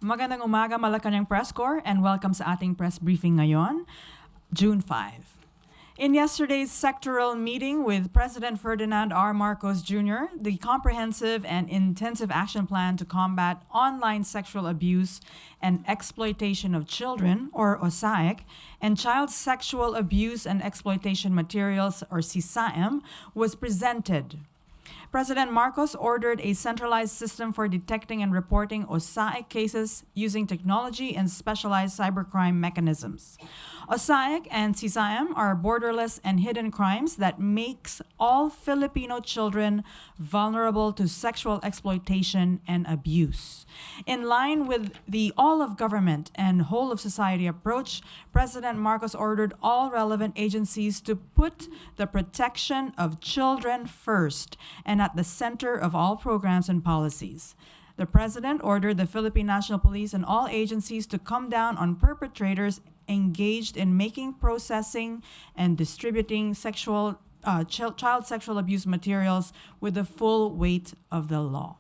Magandang umaga, Malacañang Press Corps, and welcome sa ating press briefing ngayon, June 5. In yesterday's sectoral meeting with President Ferdinand R. Marcos Jr., the Comprehensive and Intensive Action Plan to Combat Online Sexual Abuse and Exploitation of Children, or OSAIC, and Child Sexual Abuse and Exploitation Materials, or CSAM, was presented. President Marcos ordered a centralized system for detecting and reporting OSAIC cases using technology and specialized cybercrime mechanisms. OSAIC and CSAM are borderless and hidden crimes that makes all Filipino children vulnerable to sexual exploitation and abuse. In line with the all-of-government and whole-of-society approach, President Marcos ordered all relevant agencies to put the protection of children first and at the center of all programs and policies. The President ordered the Philippine National Police and all agencies to come down on perpetrators engaged in making, processing, and distributing child sexual abuse materials with the full weight of the law.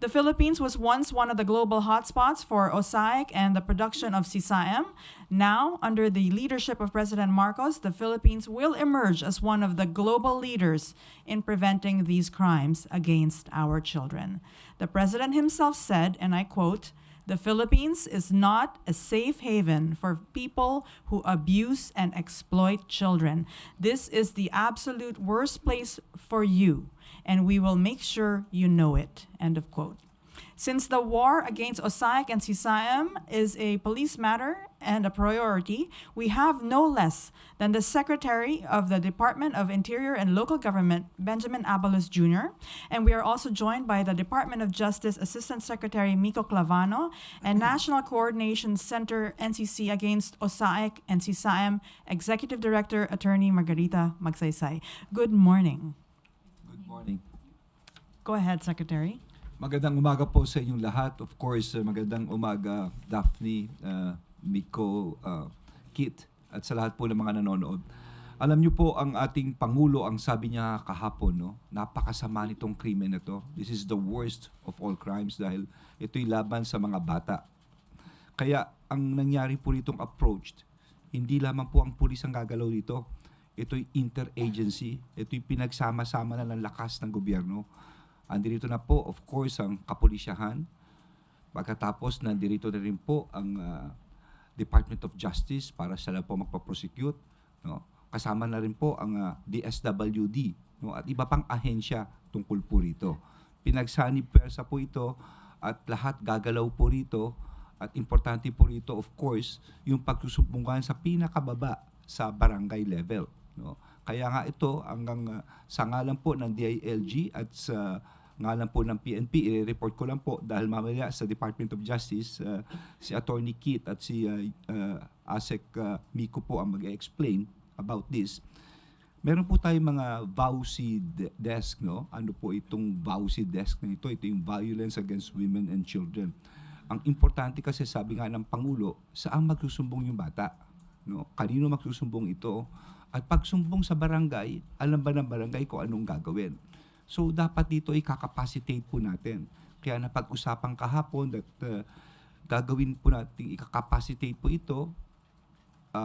The Philippines was once one of the global hotspots for OSAIC and the production of CSAM. Now, under the leadership of President Marcos, the Philippines will emerge as one of the global leaders in preventing these crimes against our children. The President himself said, and I quote, "The Philippines is not a safe haven for people who abuse and exploit children. This is the absolute worst place for you, and we will make sure you know it." End of quote. Since the war against OSAIC and CSAM is a police matter and a priority, we have no less than the Secretary of the Department of Interior and Local Government, Benjamin Abalos Jr., and we are also joined by the Department of Justice Assistant Secretary Miko Clavano and National Coordination Center NCC against OSAIC and CSAM Executive Director Attorney Margarita Magsaysay. Good morning. Good morning. Go ahead, Secretary. Magandang umaga po sa inyong lahat. Of course, magandang umaga Daphne, Miko, Kit, at sa lahat po ng mga nanonood. Alam niyo po, ang ating Pangulo, ang sabi niya kahapon, no, napakasama nitong krimen na to. This is the worst of all crimes dahil ito'y laban sa mga bata. Kaya ang nangyari po nitong approach, hindi lamang po ang pulis ang gagalaw dito. Ito'y interagency, ito'y pinagsama-sama na ng lakas ng gobyerno. Andirito na po, of course, ang kapulisyahan. Pagkatapos, nandirito na rin po ang Department of Justice para sila po magpaprosecute. No? Kasama na rin po ang DSWD, no? At iba pang ahensya tungkol po rito. Pinagsanib pwersa po ito at lahat gagalaw po rito. At importante po rito, of course, yung pagsusumbungan sa pinakababa sa barangay level. No? Kaya nga ito, hanggang sa ngalan po ng DILG at sa ngalan po ng PNP, i-report ko lang po dahil mamaya sa Department of Justice, si Attorney Kit at si ASEC Miko po ang mag-explain about this. Meron po tayong mga VAUSI desk, no? Ano po itong VAUSI desk na ito? Ito yung Violence Against Women and Children. Ang importante kasi, sabi nga ng Pangulo, saan magsusumbong yung bata? No? Kanino magsusumbong ito? At pagsumbong sa barangay, alam ba ng barangay kung anong gagawin? So, dapat dito i-capacitate po natin. Kaya napag-usapan kahapon that gagawin po natin, i-capacitate po ito.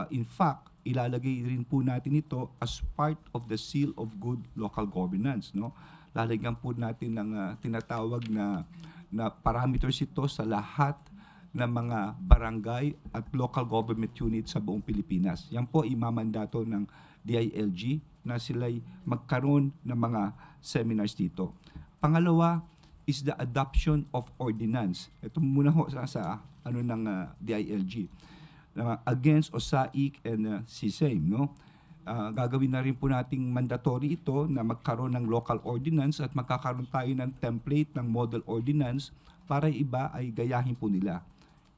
In fact, ilalagay rin po natin ito as part of the seal of good local governance. No? Lalagyan po natin ng tinatawag na parameters ito sa lahat ng mga barangay at local government units sa buong Pilipinas. Yan po imamandato ng DILG na sila'y magkaroon ng mga seminars dito. Pangalawa is the adoption of ordinance. Ito muna ho sa DILG against OSAIC and CSAM, no? Gagawin na rin po nating mandatory ito na magkaroon ng local ordinance at magkakaroon tayo ng template ng model ordinance para iba ay gayahin po nila.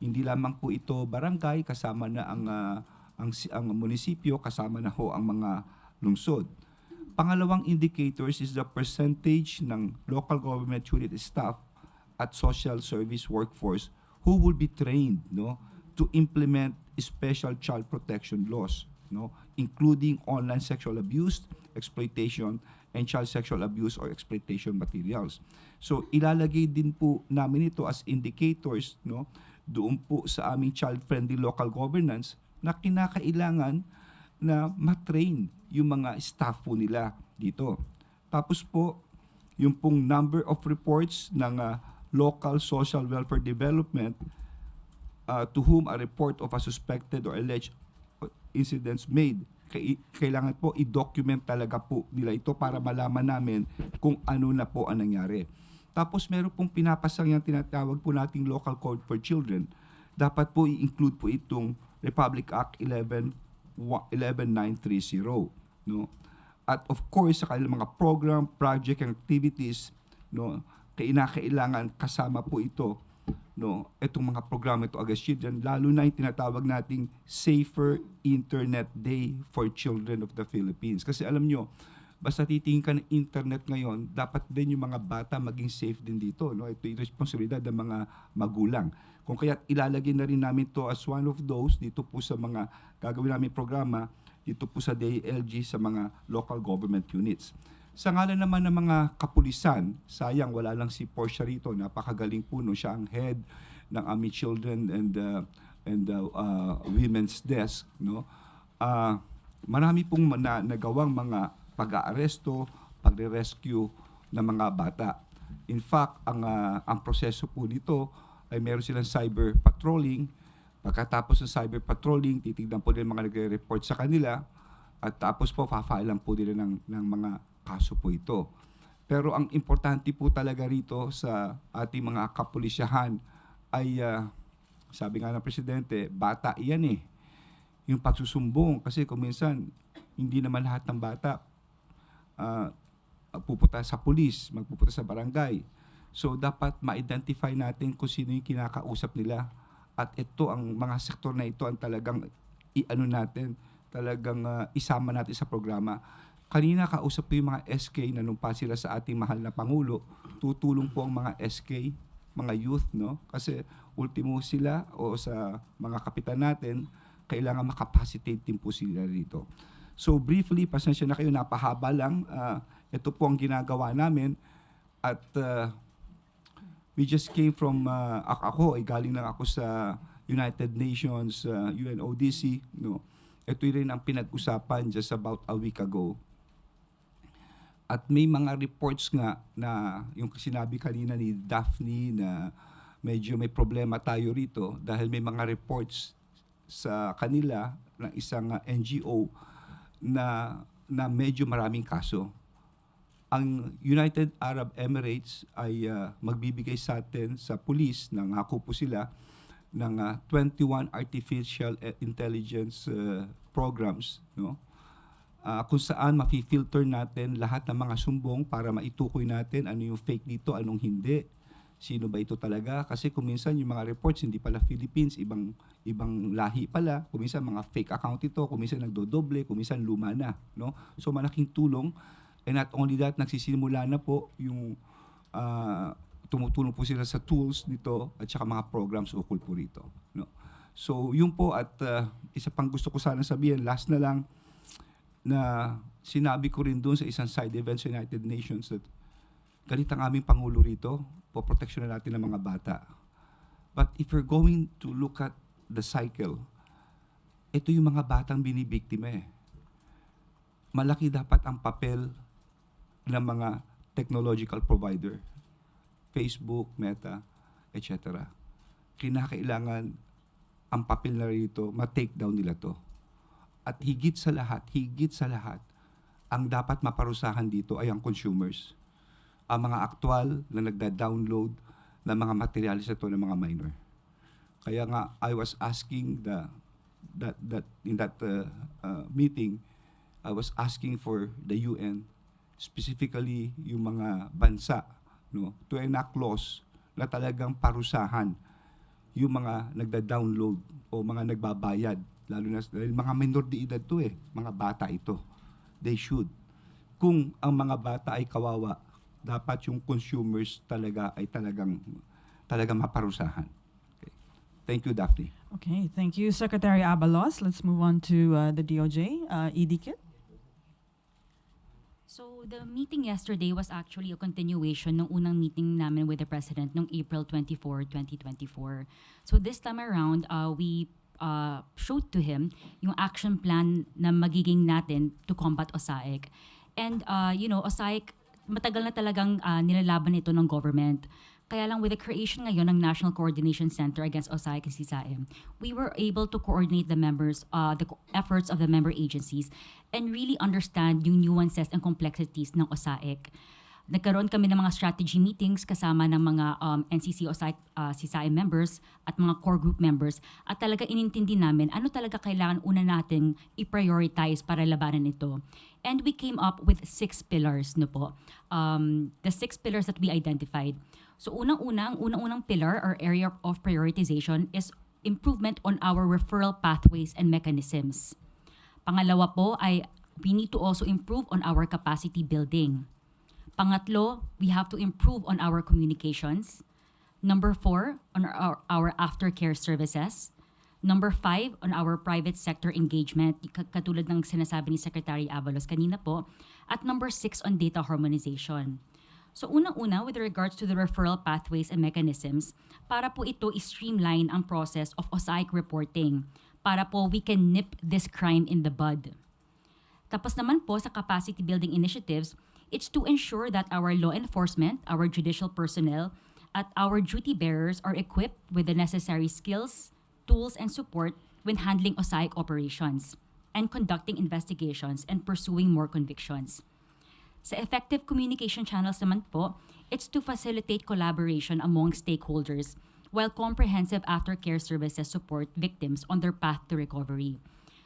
Hindi lamang po ito barangay, kasama na ang munisipyo, kasama na ho ang mga lungsod. Pangalawang indicators is the percentage ng local government unit staff at social service workforce who will be trained, no, to implement special child protection laws, no, including online sexual abuse, exploitation, and child sexual abuse or exploitation materials. So ilalagay din po namin ito as indicators, no, doon po sa aming child-friendly local governance na kinakailangan na matrain yung mga staff po nila dito. Tapos po, yung pong number of reports ng local social welfare development to whom a report of a suspected or alleged incidents made. Kailangan po i-document talaga po nila ito para malaman namin kung ano na po ang nangyari. Tapos meron pong pinapasang yung tinatawag po nating Local Code for Children. Dapat po i-include po itong Republic Act 11930, no? At of course sa kanilang mga program, project, and activities, no, kailangan kasama po ito, no, itong mga programa ito against children, lalo na yung tinatawag nating Safer Internet Day for Children of the Philippines. Kasi alam nyo, basta titingin ka ng internet ngayon, dapat din yung mga bata maging safe din dito, no? Ito yung responsibilidad ng mga magulang. Kung kaya ilalagay na rin namin to as one of those dito po sa mga gagawin namin programa, dito po sa DILG sa mga local government units. Sa ngalan naman ng mga kapulisan, sayang wala lang si Portia rito, napakagaling po, no? Siya ang head ng aming children and women's desk, no? Marami pong nagawang mga pag-aaresto, pagre-rescue ng mga bata. In fact, ang proseso po nito ay meron silang cyber patrolling. Pagkatapos ng cyber patrolling, titignan po din mga nagre-report sa kanila at tapos po fa-file lang po nila ng mga kaso po ito. Pero ang importante po talaga rito sa ating mga kapulisyahan ay, sabi nga ng Presidente, bata iyan eh. Yung pagsusumbong, kasi kung minsan, hindi naman lahat ng bata pupunta sa pulis, magpupunta sa barangay. So dapat ma-identify natin kung sino yung kinakausap nila. At ito, ang mga sektor na ito ang talagang talagang isama natin sa programa. Kanina kausap ko yung mga SK na numpa sila sa ating mahal na Pangulo. Tutulong po ang mga SK, mga youth, no? Kasi ultimo sila o sa mga kapitan natin, kailangan makapacitate din po sila dito. So briefly, pasensya na kayo, napahaba lang. Ito po ang ginagawa namin. At we just came from, ako ay galing lang ako sa United Nations, UNODC, no? Ito rin ang pinag-usapan just about a week ago. At may mga reports nga na yung sinabi kanina ni Daphne na medyo may problema tayo rito dahil may mga reports sa kanila ng isang NGO na medyo maraming kaso. Ang United Arab Emirates ay magbibigay sa atin sa police, nangako po sila, ng 21 artificial intelligence programs, no? Kung saan mafi-filter natin lahat ng mga sumbong para maitukoy natin ano yung fake dito, anong hindi. Sino ba ito talaga? Kasi kung minsan yung mga reports hindi pala Philippines, ibang lahi pala. Kung minsan mga fake account ito, kung minsan nagdodoble, kung minsan luma na, no? So malaking tulong. And not only that, nagsisimula na po yung tumutulong po sila sa tools nito at saka mga programs ukol po rito, no? So yun po, at isa pang gusto ko sana sabihin, last na lang, na sinabi ko rin doon sa isang side event sa United Nations that galit ang aming Pangulo rito, poproteksyonan natin ang mga bata. But if you're going to look at the cycle, ito yung mga batang binibiktima eh. Malaki dapat ang papel ng mga technological provider, Facebook, Meta, etc. Kinakailangan ang papel na rito, ma-take down nila to. At higit sa lahat, ang dapat maparusahan dito ay ang consumers. Ang mga aktual na nagda-download ng mga materials ito ng mga minor. Kaya nga, I was asking in that meeting, I was asking for the UN, specifically yung mga bansa, no, to enact laws na talagang parusahan yung mga nagda-download o mga nagbabayad, lalo na dahil mga minor de edad to mga bata ito. They should. Kung ang mga bata ay kawawa, dapat yung consumers talaga ay talagang maparusahan. Okay. Thank you, Daphne. Okay, thank you, Secretary Abalos. Let's move on to the DOJ. Kit. So the meeting yesterday was actually a continuation ng unang meeting namin with the President noong April 24, 2024. So this time around, we showed to him yung action plan na magiging natin to combat OSAIC. And OSAIC, matagal na talagang nilalaban ito ng government. Kaya lang with the creation ngayon ng National Coordination Center against OSAIC and CSAIM, we were able to coordinate the efforts of the member agencies and really understand yung nuances and complexities ng OSAIC. Nagkaroon kami ng mga strategy meetings kasama ng mga NCC OSAIC CSAIM members at mga core group members at talaga inintindi namin ano talaga kailangan una nating i-prioritize para labanan ito. And we came up with 6 pillars, no po. The 6 pillars that we identified. So unang pillar or area of prioritization is improvement on our referral pathways and mechanisms. Pangalawa po ay we need to also improve on our capacity building. Pangatlo, we have to improve on our communications. Number 4, on our aftercare services. Number 5, on our private sector engagement, katulad ng sinasabi ni Secretary Abalos kanina po. At number 6, on data harmonization. So unang-una, with regards to the referral pathways and mechanisms, para po ito i-streamline ang process of OSAIC reporting para po we can nip this crime in the bud. Tapos naman po sa capacity building initiatives, it's to ensure that our law enforcement, our judicial personnel, at our duty bearers are equipped with the necessary skills, tools, and support when handling OSAIC operations and conducting investigations and pursuing more convictions. Sa effective communication channels naman po, it's to facilitate collaboration among stakeholders while comprehensive aftercare services support victims on their path to recovery.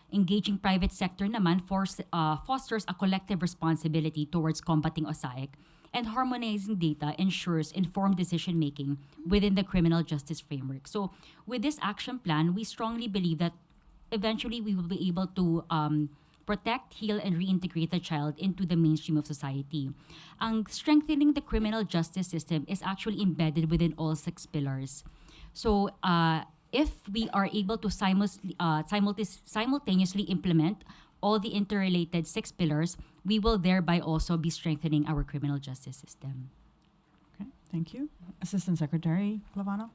Engaging private sector naman fosters a collective responsibility towards combating OSAIC, and harmonizing data ensures informed decision-making within the criminal justice framework. So with this action plan, we strongly believe that eventually we will be able to protect, heal, and reintegrate the child into the mainstream of society. Ang strengthening the criminal justice system is actually embedded within all 6 pillars. So, if we are able to simultaneously implement all the interrelated 6 pillars, we will thereby also be strengthening our criminal justice system. Okay, thank you. Assistant Secretary Clavano.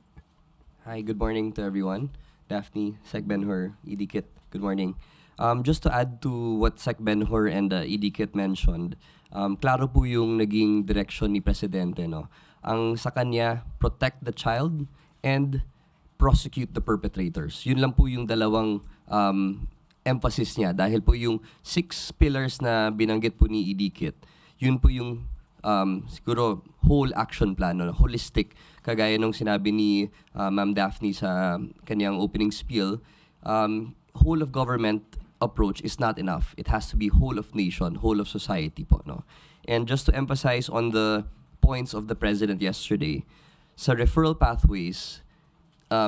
Hi, good morning to everyone. Daphne, Sec Benhur, Kit, good morning. Just to add to what Sec Benhur and Kit mentioned, klaro po yung naging direction ni Presidente, no? Ang sa kanya, protect the child and prosecute the perpetrators. Yun lang po yung dalawang emphasis niya dahil po yung 6 pillars na binanggit po ni Kit, yun po yung siguro whole action plan, no? Holistic, kagaya nung sinabi ni Ma'am Daphne sa kanyang opening spiel, whole of government approach is not enough. It has to be whole of nation, whole of society po, no? And just to emphasize on the points of the President yesterday, sa referral pathways,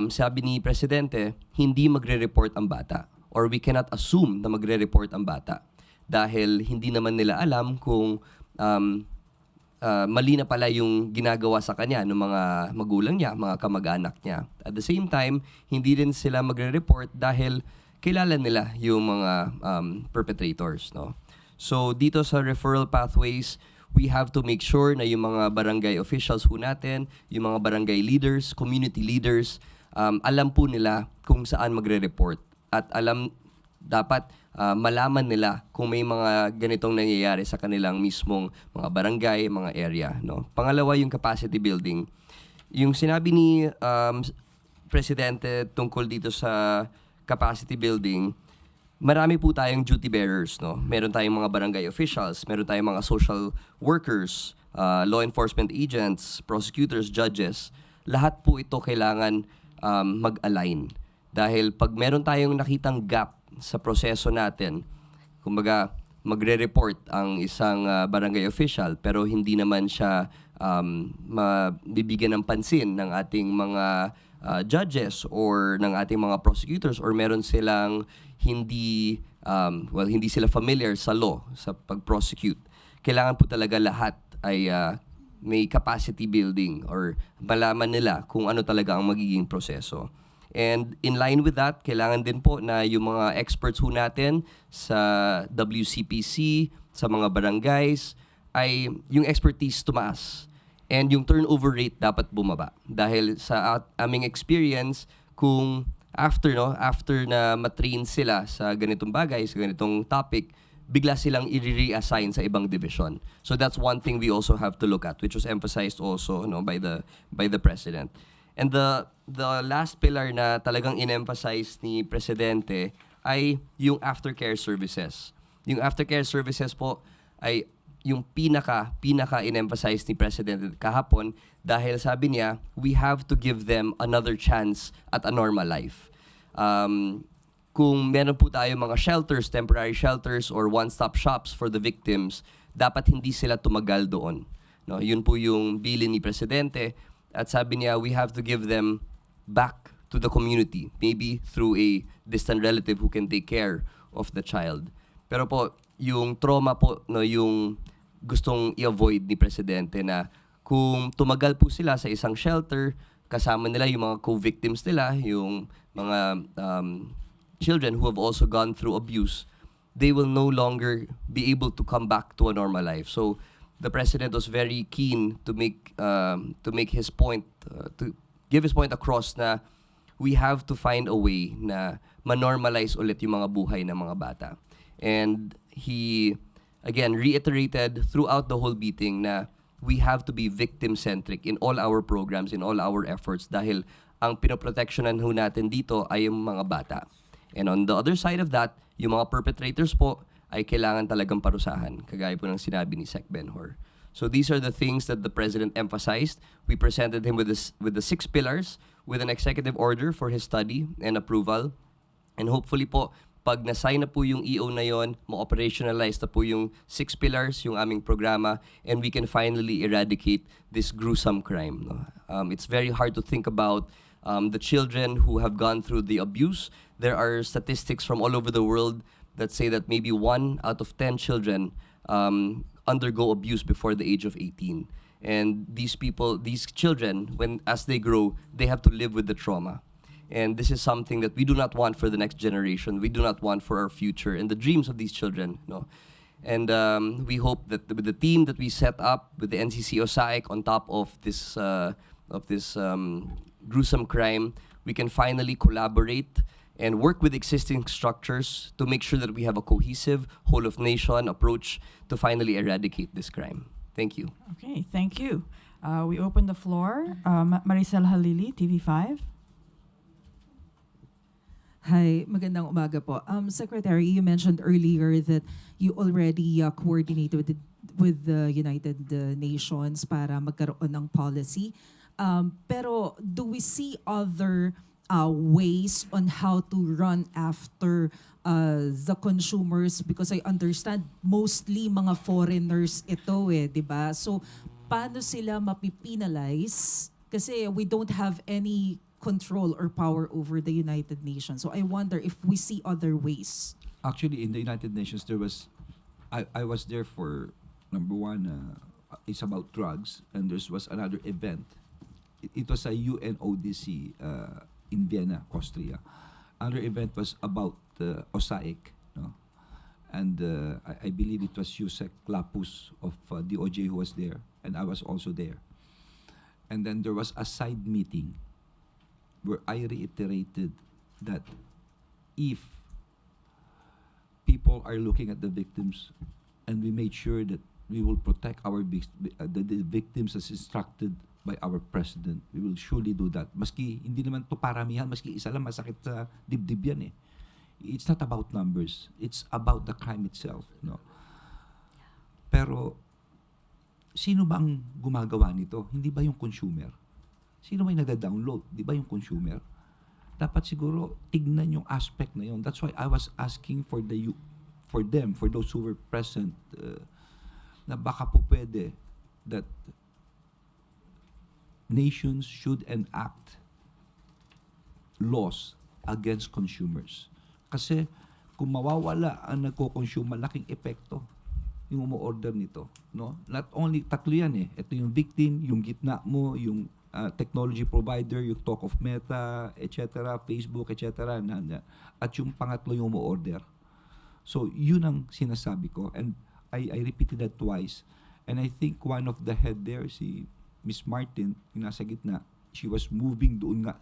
sabi ni Presidente, hindi magre-report ang bata or we cannot assume na magre-report ang bata dahil hindi naman nila alam kung mali na pala yung ginagawa sa kanya ng mga magulang niya, mga kamag-anak niya. At the same time, hindi rin sila magre-report dahil kilala nila yung mga perpetrators, no? So dito sa referral pathways, we have to make sure na yung mga barangay officials po natin, yung mga barangay leaders, community leaders, alam po nila kung saan magre-report at dapat malaman nila kung may mga ganitong nangyayari sa kanilang mismong mga barangay, mga area, no? Pangalawa, yung capacity building. Yung sinabi ni Presidente tungkol dito sa capacity building, marami po tayong duty bearers, no? Meron tayong mga barangay officials, meron tayong mga social workers, law enforcement agents, prosecutors, judges. Lahat po ito kailangan mag-align. Dahil pag meron tayong nakitang gap sa proseso natin, kumbaga magre-report ang isang barangay official pero hindi naman siya mabibigyan ng pansin ng ating mga judges or ng ating mga prosecutors, or meron silang hindi hindi sila familiar sa law sa pag-prosecute. Kailangan po talaga lahat ay may capacity building or malaman nila kung ano talaga ang magiging proseso. And in line with that, kailangan din po na yung mga experts ho natin sa WCPC, sa mga barangays, ay yung expertise tumaas. And yung turnover rate dapat bumaba. Dahil sa aming experience, kung after na matrain sila sa ganitong bagay, sa ganitong topic, bigla silang i-reassign sa ibang division. So that's one thing we also have to look at, which was emphasized also by the President. And the last pillar na talagang in-emphasize ni Presidente ay yung aftercare services. Yung aftercare services po ay yung pinaka in-emphasize ni President kahapon, dahil sabi niya, we have to give them another chance at a normal life. Kung meron po tayo mga shelters, temporary shelters or one-stop shops for the victims, dapat hindi sila tumagal doon. No, yun po yung bilin ni Presidente. At sabi niya, we have to give them back to the community, maybe through a distant relative who can take care of the child. Pero po, yung trauma po, yung gustong i-avoid ni Presidente, na kung tumagal po sila sa isang shelter, kasama nila yung mga co-victims nila, yung mga children who have also gone through abuse, they will no longer be able to come back to a normal life. So the President was very keen to make his point, to give his point across, na we have to find a way na ma-normalize ulit yung mga buhay ng mga bata. And he, again, reiterated throughout the whole meeting na we have to be victim-centric in all our programs, in all our efforts, dahil ang pinoprotectionan ho natin dito ay yung mga bata. And on the other side of that, yung mga perpetrators po ay kailangan talagang parusahan, kagaya po ng sinabi ni Sec. Benhur. So these are the things that the President emphasized. We presented him with the 6 pillars, with an executive order for his study and approval. And hopefully po, pag na-sign na po yung EO na yon, ma-operationalize na po yung 6 pillars, yung aming programa, and we can finally eradicate this gruesome crime. No? It's very hard to think about the children who have gone through the abuse. There are statistics from all over the world that say that maybe 1 out of 10 children undergo abuse before the age of 18. And these children, as they grow, they have to live with the trauma. And this is something that we do not want for the next generation. We do not want for our future and the dreams of these children. No? And we hope that with the team that we set up, with the NCC OSAIC on top of this gruesome crime, we can finally collaborate and work with existing structures to make sure that we have a cohesive, whole-of-nation approach to finally eradicate this crime. Thank you. Okay, thank you. We open the floor. Maricel Halili, TV5. Hi, magandang umaga po. Secretary, you mentioned earlier that you already coordinated with the United Nations para magkaroon ng policy. Pero do we see other ways on how to run after the consumers? Because I understand mostly mga foreigners ito di ba? So paano sila mapipenalize? Kasi we don't have any control or power over the United Nations. So I wonder if we see other ways. Actually, in the United Nations, I was there for, number one, it's about drugs, and there was another event. It was a UNODC in Vienna, Austria. Another event was about OSAIC, no? And I believe it was Yusek Lapus of DOJ who was there, and I was also there. And then there was a side meeting where I reiterated that if people are looking at the victims, and we made sure that we will protect the victims as instructed by our President, we will surely do that. Maski hindi naman to paramihan, maski isa lang masakit sa dibdib yan It's not about numbers. It's about the crime itself. No? Pero, sino ba ang gumagawa nito? Hindi ba yung consumer? Sino may nagda-download? Di ba yung consumer? Dapat siguro tignan yung aspect na yun. That's why I was asking for for them, for those who were present, na baka po pwede that nations should enact laws against consumers. Kasi kung mawawala ang nagko-consume, malaking epekto yung umu-order nito. No? Not only, tatlo yan eh. Ito yung victim, yung gitna mo, yung technology provider, yung talk of Meta, etc., Facebook, etc., at yung pangatlo yung umu-order. So, yun ang sinasabi ko. And I repeated that twice. And I think one of the head there, si Miss Martin, yung nasa gitna, she was moving doon nga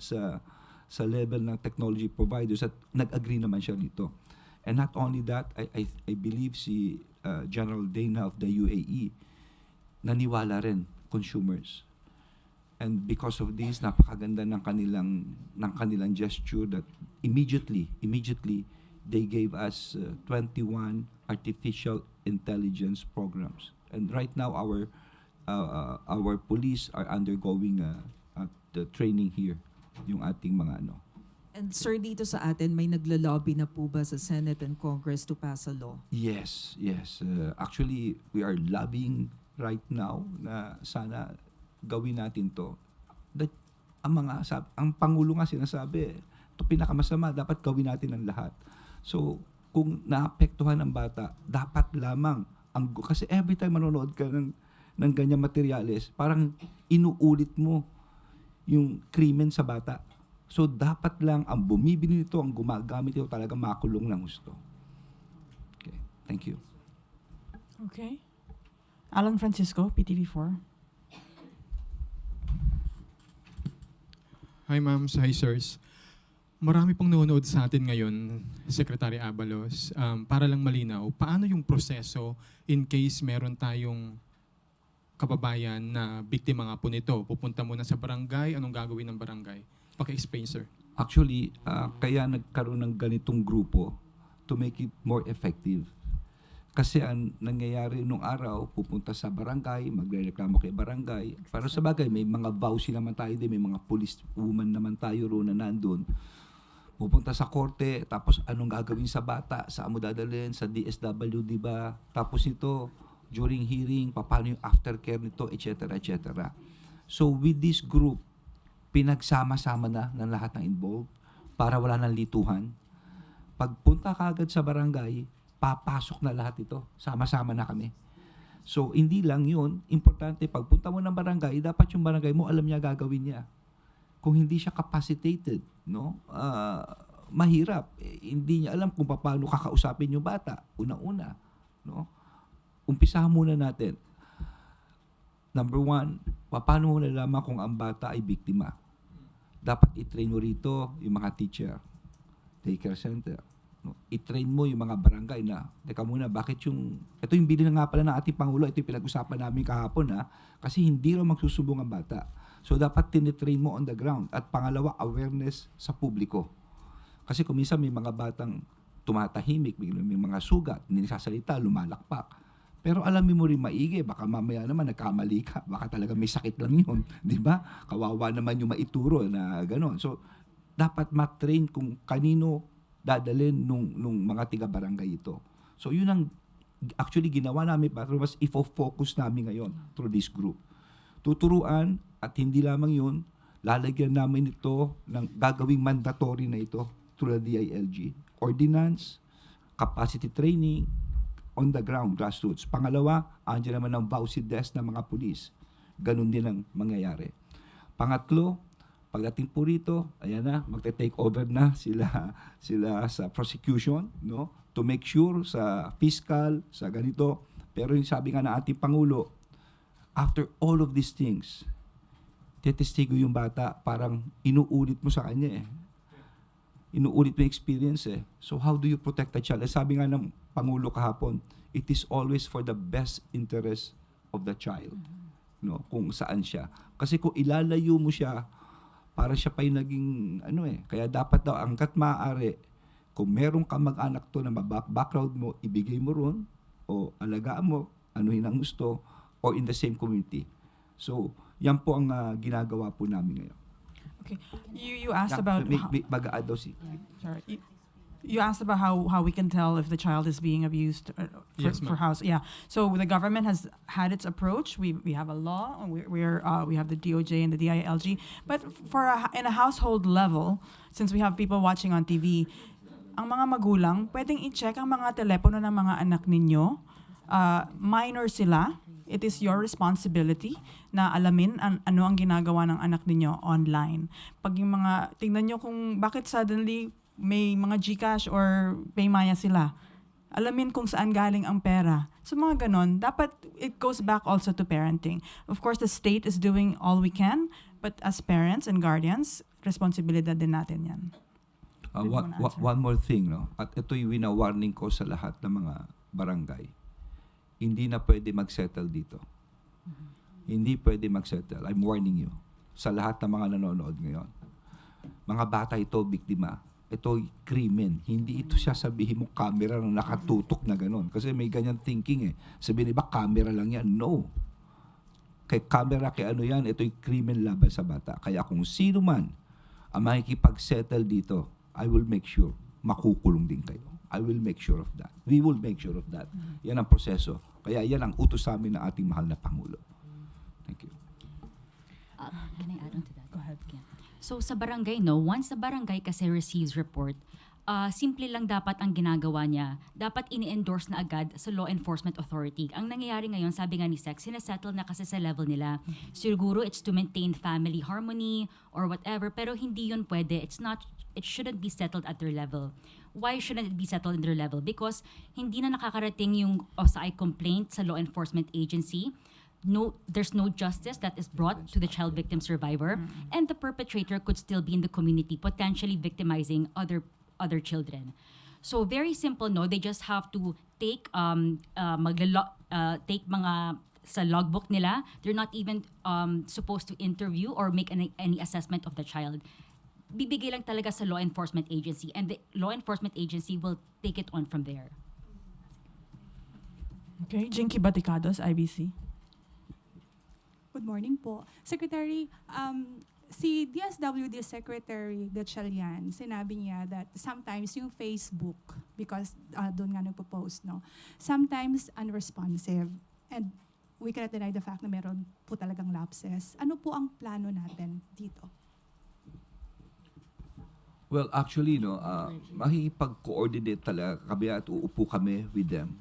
sa level ng technology providers at nag-agree naman siya dito. And not only that, I believe si General Dana of the UAE, naniwala rin consumers. And because of this, napakaganda ng kanilang gesture that immediately they gave us 21 artificial intelligence programs. And right now our police are undergoing the training here, yung ating mga ano. And sir, dito sa atin, may naglalobby na po ba sa Senate and Congress to pass a law? Yes. Actually, we are lobbying right now na sana gawin natin to. That, ang Pangulo nga sinasabi, ito pinakamasama, dapat gawin natin ang lahat. So, kung naapektuhan ang bata, dapat lamang, kasi every time manonood ka ng ganyang materyales, parang inuulit mo yung krimen sa bata. So, dapat lang ang bumibili nito, ang gumagamit ito, talaga makulong ng gusto. Okay, thank you. Okay. Alan Francisco, PTV4. Hi ma'am, hi sirs. Marami pong nanonood sa atin ngayon, Secretary Abalos. Para lang malinaw, paano yung proseso in case meron tayong kababayan na biktima nga po nito? Pupunta muna sa barangay, anong gagawin ng barangay? Paki-explain, sir. Actually, kaya nagkaroon ng ganitong grupo to make it more effective. Kasi ang nangyayari nung araw, pupunta sa barangay, magrereklamo kay barangay. Para sa bagay, may mga vowsy naman tayo din, may mga police woman naman tayo roon na nandun. Pupunta sa korte, tapos anong gagawin sa bata, saan mo dadalhin, sa DSW, di ba? Tapos ito, during hearing, paano yung aftercare nito, etc., etc. So with this group, pinagsama-sama na ng lahat ng involved para wala ng lituhan. Pagpunta ka agad sa barangay, papasok na lahat ito. Sama-sama na kami. So, hindi lang yun. Importante, pagpunta mo ng barangay, dapat yung barangay mo, alam niya gagawin niya. Kung hindi siya capacitated, no? Mahirap. Hindi niya alam kung paano kakausapin yung bata. Una-una. No? Umpisahan muna natin. Number one, paano mo nalaman kung ang bata ay biktima? Dapat i-train mo rito yung mga teacher, daycare center. No? I-train mo yung mga barangay na, teka muna, bakit ito yung bilin na nga pala ng ating Pangulo, ito yung pinag-usapan namin kahapon kasi hindi raw magsusubong ang bata. So dapat tinitrain mo on the ground. At pangalawa, awareness sa publiko. Kasi kung minsan may mga batang tumatahimik, may mga sugat, hindi nagsasalita, lumalakpak. Pero alamin mo rin maigi, baka mamaya naman nagkamali ka, baka talaga may sakit lang yun, di ba? Kawawa naman yung maituro na gano'n. So, dapat matrain kung kanino dadalhin nung mga tiga-barangay ito. So, yun ang actually ginawa namin, pero mas ifo-focus namin ngayon through this group. Tuturuan, at hindi lamang yun, lalagyan namin ito ng gagawing mandatory na ito through the DILG. Ordinance, capacity training, on the ground, grassroots. Pangalawa, andyan naman ang vowsy desk ng mga pulis. Ganun din ang mangyayari. Pangatlo, pagdating po rito, ayan na, magte-take over na sila sa prosecution, no? To make sure sa fiscal, sa ganito. Pero yung sabi nga ng ating Pangulo, after all of these things, tetestigo yung bata, parang inuulit mo sa kanya inuulit mo yung experience So how do you protect the child? Sabi nga ng Pangulo kahapon, it is always for the best interest of the child. No, kung saan siya. Kasi kung ilalayo mo siya, para siya pa yung naging kaya dapat daw hangga't maaari, kung meron ka mag-anak to na background mo, ibigay mo ron o alagaan mo, anuhin ang gusto, or in the same community. So, yan po ang ginagawa po namin ngayon. Okay. You asked about... Mag-add daw Sorry. You asked about how we can tell if the child is being abused Yes, for ma'am. house. Yeah. So the government has had its approach. We have a law. We have the DOJ and the DILG. But in a household level, since we have people watching on TV, ang mga magulang pwedeng i-check ang mga telepono ng mga anak ninyo. Minor sila. It is your responsibility na alamin ano ang ginagawa ng anak ninyo online. Pag yung mga, tingnan nyo kung bakit suddenly may mga GCash or Paymaya sila. Alamin kung saan galing ang pera. So mga ganon, dapat it goes back also to parenting. Of course, the state is doing all we can, but as parents and guardians, responsibilidad din natin yan. One more thing, no? At ito'y wina-warning ko sa lahat ng mga barangay. Hindi na pwede mag-settle dito. Hindi pwede mag-settle. I'm warning you. Sa lahat ng mga nanonood ngayon. Mga bata ito, biktima. Ito krimen. Hindi ito siya sabihin mo camera na nakatutok na gano'n. Kasi may ganyan thinking eh. Sabihin ba camera lang yan? No. Kay camera, kay ano yan, ito'y krimen laban sa bata. Kaya kung sino man ang makikipag-settle dito, I will make sure makukulong din kayo. I will make sure of that. We will make sure of that. Yan ang proseso. Kaya yan ang utos sa amin ng ating mahal na Pangulo. Thank you. Can I add on to that? Go ahead. Yeah. So sa barangay, no, once the barangay kasi receives report, simple lang dapat ang ginagawa niya. Dapat ini-endorse na agad sa law enforcement authority. Ang nangyayari ngayon, sabi nga ni Sec, sinasettle na kasi sa level nila. Siguro it's to maintain family harmony or whatever, pero hindi yun pwede. It shouldn't be settled at their level. Why shouldn't it be settled at their level? Because hindi na nakakarating yung OSI complaint sa law enforcement agency. No, there's no justice that is brought to the child victim survivor, and the perpetrator could still be in the community, potentially victimizing other children. So very simple, no? They just have to take take mga sa logbook nila. They're not even supposed to interview or make any assessment of the child. Bibigay lang talaga sa law enforcement agency, and the law enforcement agency will take it on from there. Okay, Jinky Baticados, IBC. Good morning po. Secretary, si DSWD Secretary Gatchalian, sinabi niya that sometimes yung Facebook, because doon nga nagpo-post, no, sometimes unresponsive, and we cannot deny the fact na meron po talagang lapses. Ano po ang plano natin dito? Well, actually, no, makikipag-coordinate talaga kami at uupo kami with them.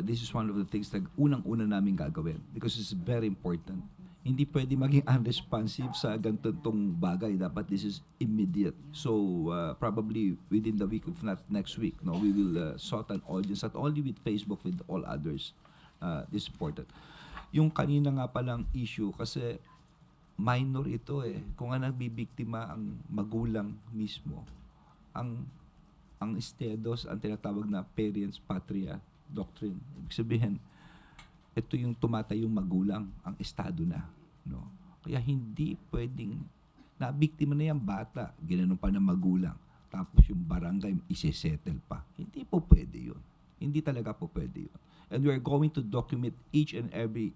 This is one of the things na unang-una namin gagawin because it's very important. Hindi pwede maging unresponsive sa ganitong bagay. Dapat this is immediate. So, probably within the week, if not next week, no, we will sort an audience, not only with Facebook, with all others. This is important. Yung kanina nga palang issue, kasi minor ito eh. Kung ang nagbibiktima ang magulang mismo, ang estedos, ang tinatawag na parents patria doctrine. Ibig sabihin, ito yung tumatayong magulang, ang estado na. No? Kaya hindi pwedeng, nabiktima na yung bata, ginanon pa ng magulang, tapos yung barangay isi-settle pa. Hindi po pwede yun. Hindi talaga po pwede yun. And we are going to document each and every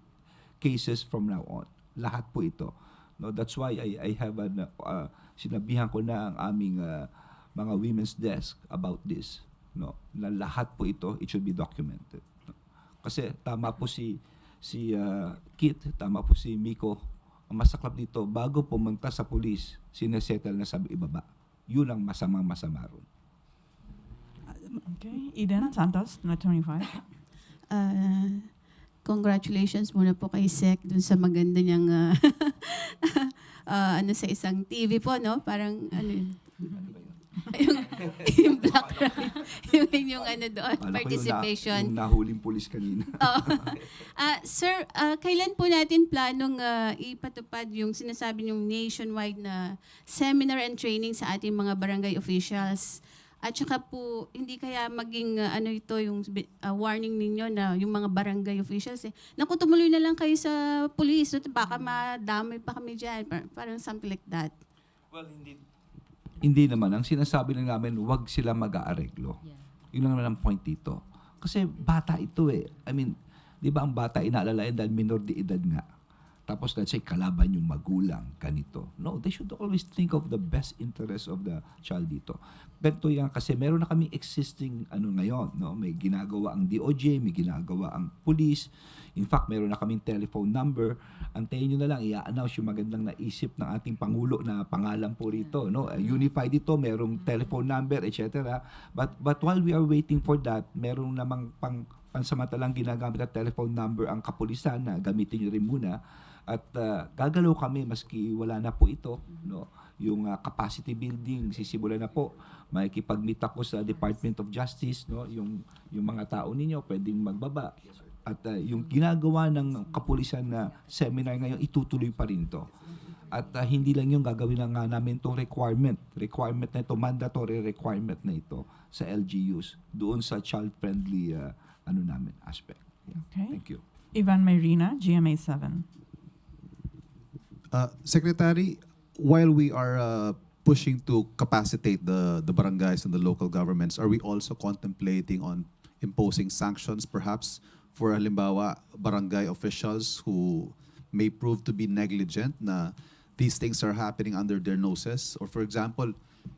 cases from now on. Lahat po ito. No, that's why I have sinabihan ko na ang aming mga women's desk about this. No, na lahat po ito, it should be documented. No? Kasi tama po si Kit, tama po si Miko. Ang masaklap dito, bago pumunta sa police, sinesettle na sa ibaba. Yun ang masama ron. Okay, Eden Santos, na 25. Congratulations muna po kay Sec dun sa maganda niyang sa isang TV po, no? Parang yung background, yung doon, participation. Yung nahuling pulis kanina. Sir, kailan po natin planong ipatupad yung sinasabi yung nationwide na seminar and training sa ating mga barangay officials? At saka po, hindi kaya maging ito yung warning ninyo na yung mga barangay officials naku, tumuloy na lang kayo sa police, baka madamay pa kami dyan. Parang something like that. Well, hindi naman. Ang sinasabi lang namin, huwag sila mag-aareglo. Yeah. Yun lang naman ang point dito. Kasi bata ito eh. I mean, di ba ang bata inaalalayan dahil minor de edad nga. Tapos let's say kalaban yung magulang, ganito. No, they should always think of the best interest of the child dito. Ganito yan kasi meron na kami existing ngayon, no? May ginagawa ang DOJ, may ginagawa ang police. In fact, meron na kaming telephone number. Antayin nyo na lang, i-announce yung magandang naisip ng ating Pangulo na pangalan po rito, no? Unified ito, merong telephone number, etc. But while we are waiting for that, meron namang pansamantalang ginagamit na telephone number ang kapulisan na gamitin nyo rin muna. At gagalaw kami maski wala na po ito, no? Yung capacity building sisimulan na po. Makikipag-meet ako sa Department of Justice, no? Yung mga tao ninyo pwedeng magbaba. At yung ginagawa ng kapulisan na seminar ngayon itutuloy pa rin to. At hindi lang yung gagawin na namin itong requirement na ito, mandatory requirement na ito sa LGUs doon sa child-friendly namin aspect. Yeah. Okay. Thank you. Ivan Mayrina, GMA 7. Secretary, while we are pushing to capacitate the barangays and the local governments, are we also contemplating on imposing sanctions perhaps for halimbawa barangay officials who may prove to be negligent na these things are happening under their noses? Or for example,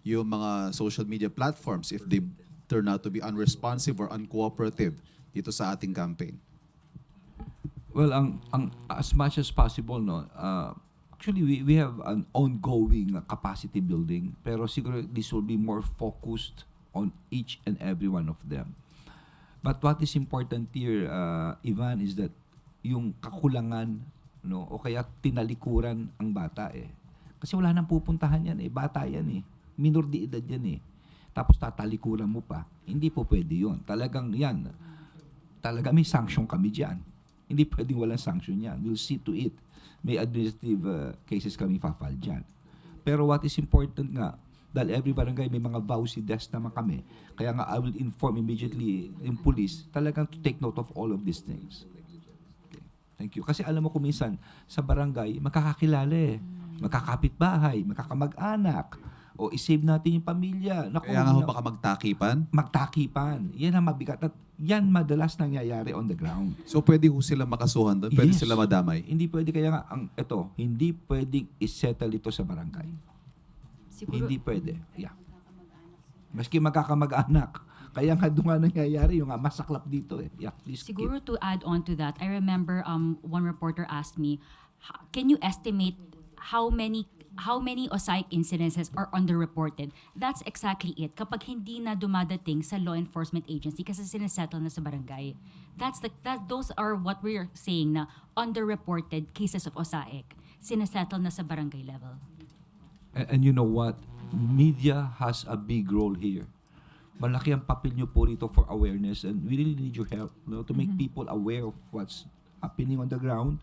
yung mga social media platforms, if they turn out to be unresponsive or uncooperative dito sa ating campaign? Well, ang as much as possible, no. Actually, we have an ongoing capacity building, pero siguro this will be more focused on each and every one of them. But what is important here, Ivan, is that yung kakulangan, no, o kaya tinalikuran ang bata eh. Kasi wala nang pupuntahan yan eh, bata yan eh. Minor de edad yan eh. Tapos tatalikuran mo pa. Hindi po pwede yun. Talagang yan. Talaga may sanction kami dyan. Hindi pwedeng walang sanction yan. We'll see to it. May administrative cases kami file dyan. Pero what is important nga, dahil every barangay may mga VAUSI desk naman kami, kaya nga I will inform immediately yung police talagang to take note of all of these things. Okay. Thank you. Kasi alam mo kung minsan, sa barangay, makakakilala eh. Magkakapitbahay, magkakamag-anak, o isave natin yung pamilya. Naku, Kaya nga ho baka magtakipan? Magtakipan. Yan ang mabigat. At yan madalas nangyayari on the ground. So pwede ho sila makasuhan doon? Pwede Yes. sila madamay? Hindi pwede, kaya nga, hindi pwedeng isettle ito sa barangay. Siguro, Hindi pwede. Yeah. Maski magkakamag-anak. Kaya nga doon nga nangyayari yung masaklap dito eh. Yeah, please. siguro to add on to that, I remember one reporter asked me, can you estimate how many OSAIC incidences are underreported? That's exactly it. Kapag hindi na dumadating sa law enforcement agency kasi sinasettle na sa barangay. Those are what we're saying na underreported cases of OSAIC. Sinasettle na sa barangay level. And you know what? Media has a big role here. Malaki ang papel nyo po rito for awareness, and we really need your help, no, to make people aware of what's happening on the ground.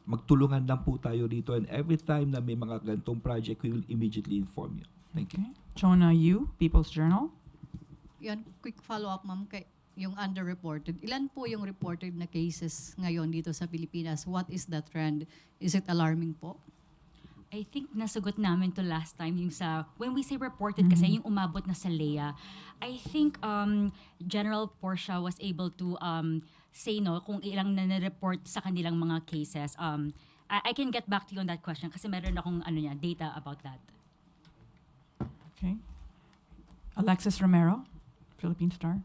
Magtulungan lang po tayo dito, and every time na may mga ganitong project, we will immediately inform you. Thank you. Okay. Chona Yu, People's Journal. Yan, quick follow-up, ma'am, kay yung underreported. Ilan po yung reported na cases ngayon dito sa Pilipinas? What is the trend? Is it alarming po? I think nasagot namin to last time yung sa, when we say reported kasi yung umabot na sa LEA, I think General Portia was able to say no kung ilang na-report sa kanilang mga cases. I can get back to you on that question kasi meron akong data about that. Okay. Alexis Romero, Philippine Star.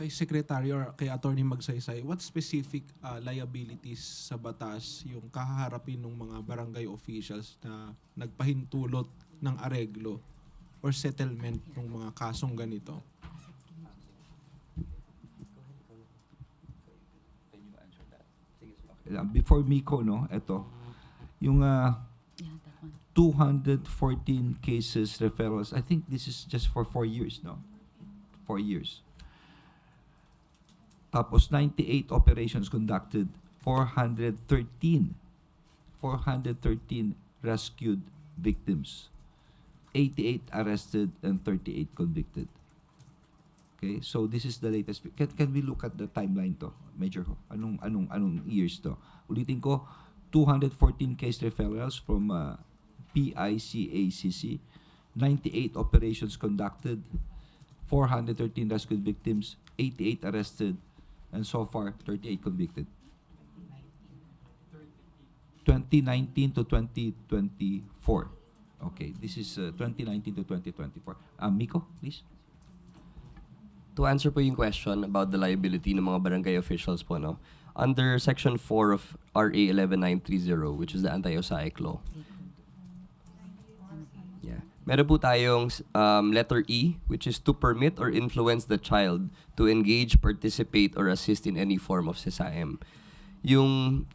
Kay Secretary or kay Attorney Magsaysay, what specific liabilities sa batas yung kahaharapin ng mga barangay officials na nagpahintulot ng areglo or settlement ng mga kasong ganito? Before Miko, no, ito, yung Yeah, that one. 214 cases referrals, I think this is just for 4 years, no? 4 years. Tapos 98 operations conducted, 413 rescued victims, 88 arrested, and 38 convicted. Okay, so this is the latest. Can we look at the timeline to, Major Ho? Anong years to? Ulitin ko, 214 case referrals from PICACC, 98 operations conducted, 413 rescued victims, 88 arrested, and so far 38 convicted. 2019 to 2024. Okay, this is 2019 to 2024. Miko, please. To answer po yung question about the liability ng mga barangay officials po, no? Under Section 4 of RA 11930, which is the Anti-Osaic Law. Yeah. Meron po tayong letter E, which is to permit or influence the child to engage, participate, or assist in any form of SESAM. Yung